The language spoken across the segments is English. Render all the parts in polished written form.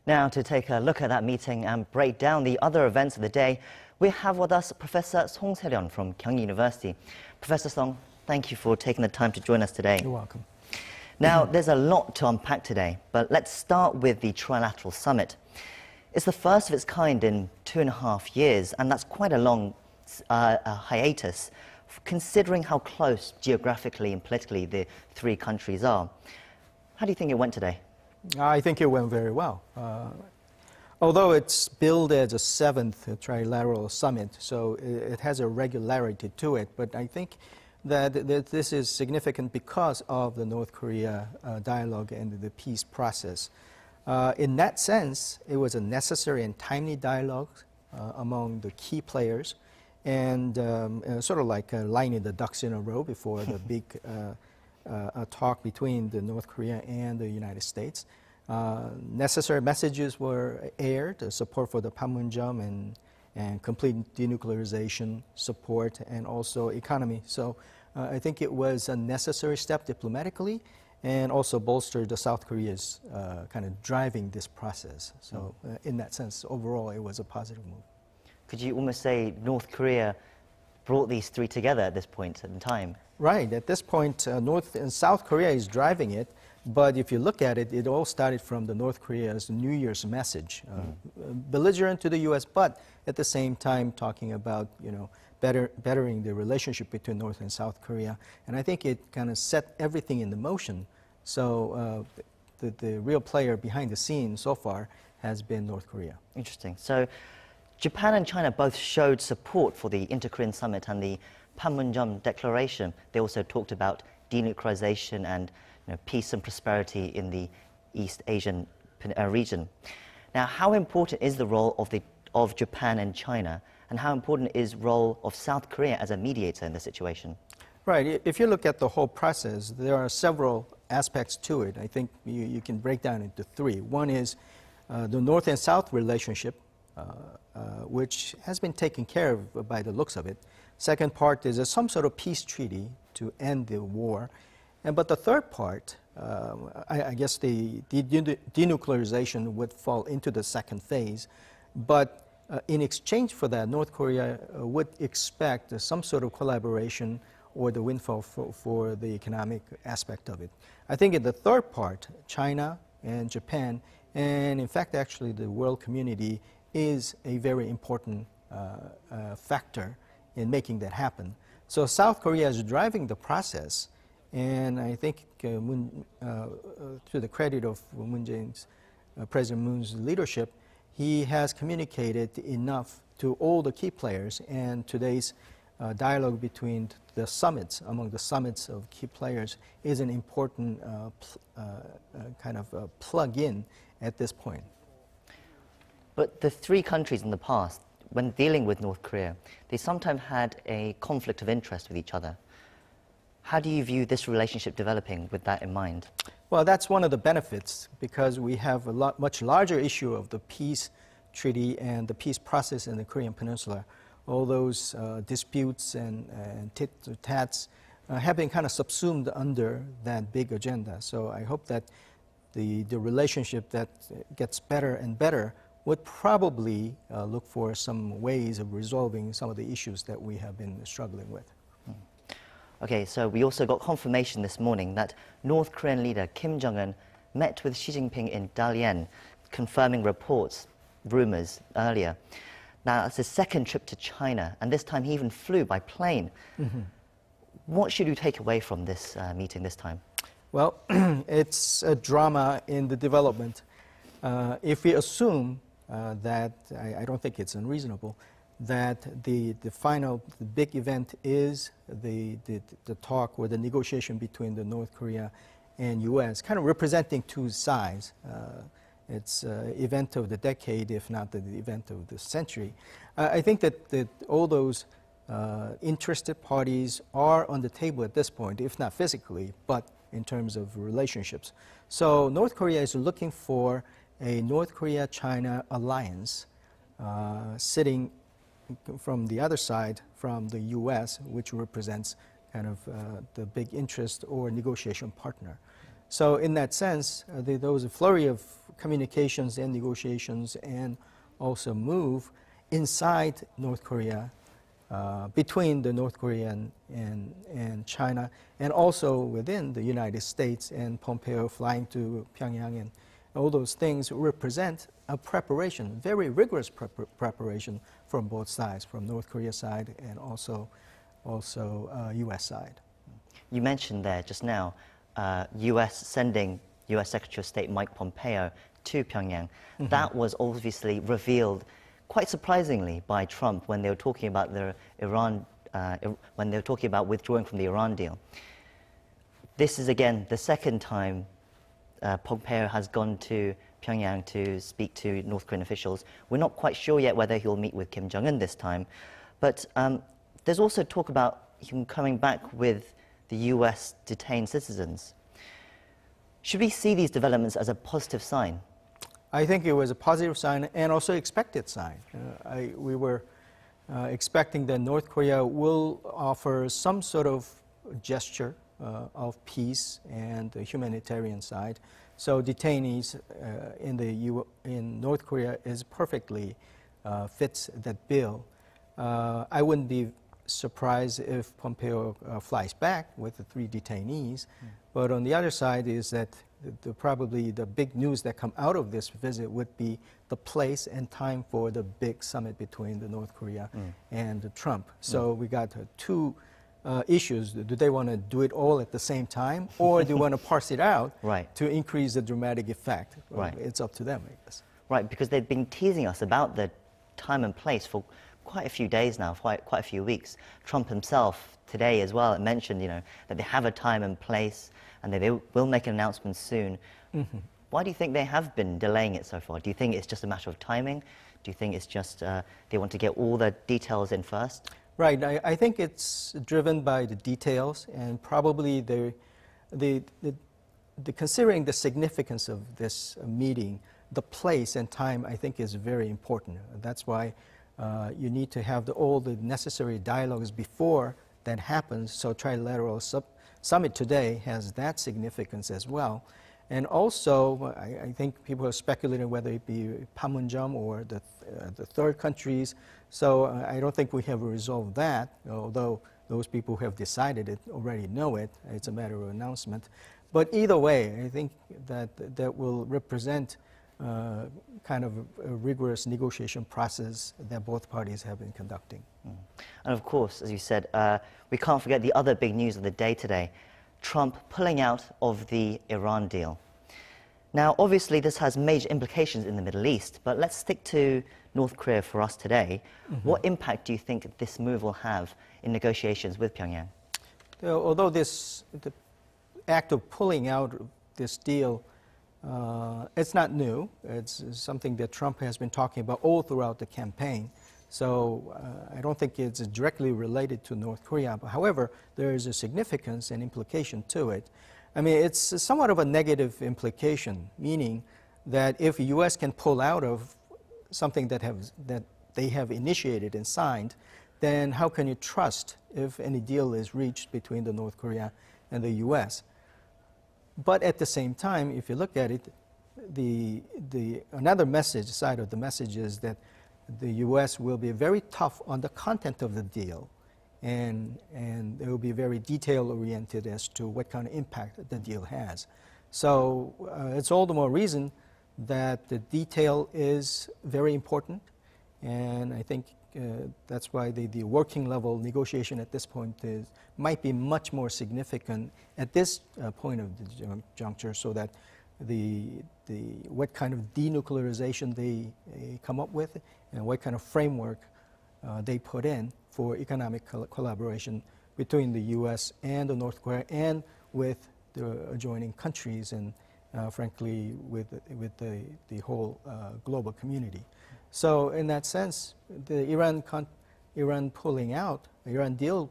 Now, to take a look at that meeting and break down the other events of the day, we have with us Professor Song Se-ryun from Kyung Hee University. Professor Song, thank you for taking the time to join us today. You're welcome. Now, there's a lot to unpack today, but let's start with the trilateral summit. It's the first of its kind in 2.5 years, and that's quite a long hiatus, considering how close geographically and politically the three countries are. How do you think it went today? I think it went very well. Although it's billed as a 7th trilateral summit, so it has a regularity to it, but I think that this is significant because of the North Korea dialogue and the peace process. In that sense, it was a necessary and timely dialogue among the key players, and sort of like lining the ducks in a row before the big talk between the North Korea and the United States. Necessary messages were aired, support for the Panmunjom and complete denuclearization support, and also economy. So I think it was a necessary step diplomatically, and also bolstered the South Korea's kind of driving this process. So in that sense, overall, it was a positive move. Could you almost say North Korea brought these three together at this point in time? Right. At this point, North and South Korea is driving it. But if you look at it, it all started from the North Korea's New Year's message, belligerent to the U.S., but at the same time talking about, bettering the relationship between North and South Korea. And I think it kind of set everything into motion. So the real player behind the scenes so far has been North Korea. Interesting. So Japan and China both showed support for the Inter-Korean Summit and the Panmunjom Declaration. They also talked about denuclearization and peace and prosperity in the East Asian region. Now, how important is the role of Japan and China, and how important is the role of South Korea as a mediator in the situation? Right. If you look at the whole process, there are several aspects to it. I think you can break down into three. One is the North and South relationship, which has been taken care of by the looks of it. Second part is some sort of peace treaty to end the war. But the third part, I guess the denuclearization would fall into the second phase. But in exchange for that, North Korea would expect some sort of collaboration or the windfall for the economic aspect of it. I think in the third part, China and Japan, and in fact actually the world community, is a very important factor in making that happen. So South Korea is driving the process. And I think to the credit of President Moon's leadership, he has communicated enough to all the key players, and today's dialogue between the summits, among the summits of key players, is an important kind of plug-in at this point. But the three countries in the past, when dealing with North Korea, they sometimes had a conflict of interest with each other. How do you view this relationship developing with that in mind? Well, that's one of the benefits, because we have a much larger issue of the peace treaty and the peace process in the Korean Peninsula. All those disputes and tit-for-tats have been kind of subsumed under that big agenda. So I hope that the relationship that gets better and better would probably look for some ways of resolving some of the issues that we have been struggling with. Okay, so we also got confirmation this morning that North Korean leader Kim Jong-un met with Xi Jinping in Dalian, confirming rumors earlier. Now, it's his second trip to China, and this time he even flew by plane. What should you take away from this meeting this time? Well, it's a drama in the development. If we assume that, I don't think it's unreasonable, that the big event is the talk or the negotiation between the North Korea and U.S., kind of representing two sides. It's event of the decade, if not the event of the century. I think that all those interested parties are on the table at this point, if not physically, but in terms of relationships. So North Korea is looking for a North Korea-China alliance sitting from the other side, from the U.S., which represents kind of the big interest or negotiation partner. So in that sense, there was a flurry of communications and negotiations and also move inside North Korea, between the North Korea and China, and also within the United States, and Pompeo flying to Pyongyang, and all those things represent a preparation, very rigorous preparation from both sides, from North Korea side and also U.S. side. You mentioned there just now, U.S. sending U.S. Secretary of State Mike Pompeo to Pyongyang. Mm-hmm. That was obviously revealed quite surprisingly by Trump when they were talking about the when they were talking about withdrawing from the Iran deal. This is again the second time Pompeo has gone to Pyongyang to speak to North Korean officials. We're not quite sure yet whether he'll meet with Kim Jong-un this time, but there's also talk about him coming back with the U.S. detained citizens. Should we see these developments as a positive sign? I think it was a positive sign and also expected sign. We were expecting that North Korea will offer some sort of gesture of peace and the humanitarian side. So detainees in North Korea is perfectly fits that bill. I wouldn't be surprised if Pompeo flies back with the 3 detainees. But on the other side is that probably the big news that come out of this visit would be the place and time for the big summit between the North Korea and Trump. So we got 2 issues. Do they want to do it all at the same time, or do they want to parse it out to increase the dramatic effect? Right. It's up to them, I guess. Right, because they've been teasing us about the time and place for quite a few days now, quite a few weeks. Trump himself today as well mentioned, that they have a time and place and that they will make an announcement soon. Mm-hmm. Why do you think they have been delaying it so far? Do you think it's just a matter of timing? Do you think it's just they want to get all the details in first? Right. I think it's driven by the details, and probably the considering the significance of this meeting, the place and time, I think, is very important. That's why you need to have all the necessary dialogues before that happens. So trilateral summit today has that significance as well. And also, I think people are speculating whether it be Panmunjom or the third countries. So I don't think we have resolved that, although those people who have decided it already know it. It's a matter of announcement. But either way, I think that will represent kind of a rigorous negotiation process that both parties have been conducting. And of course, as you said, we can't forget the other big news of the day today, Trump pulling out of the Iran deal. Now, obviously, this has major implications in the Middle East, but let's stick to North Korea for us today. Mm-hmm. What impact do you think this move will have in negotiations with Pyongyang? Although the act of pulling out of this deal, it's not new. It's something that Trump has been talking about all throughout the campaign. So I don't think it's directly related to North Korea. But however, there is a significance and implication to it. I mean, it's somewhat of a negative implication, meaning that if the U.S. can pull out of something that they have initiated and signed, then how can you trust if any deal is reached between the North Korea and the U.S.? But at the same time, if you look at it, another side of the message is that the U.S. will be very tough on the content of the deal, and it will be very detail-oriented as to what kind of impact the deal has. So it's all the more reason that the detail is very important, and I think that's why the working level negotiation at this point might be much more significant at this point of the juncture, so that what kind of denuclearization they come up with and what kind of framework they put in for economic collaboration between the U.S. and the North Korea and with the adjoining countries and frankly with the whole global community. So in that sense, the Iran deal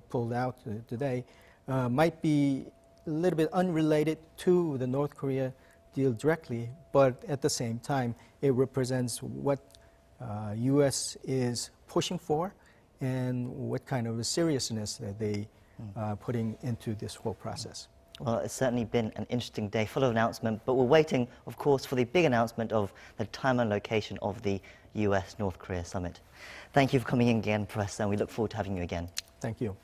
pulled out today might be a little bit unrelated to the North Korea deal directly, but at the same time, it represents what U.S. is pushing for and what kind of seriousness that they putting into this whole process. Well, it's certainly been an interesting day, full of announcement, but we're waiting, of course, for the big announcement of the time and location of the U.S.-North Korea summit. Thank you for coming in again, Professor, and we look forward to having you again. Thank you.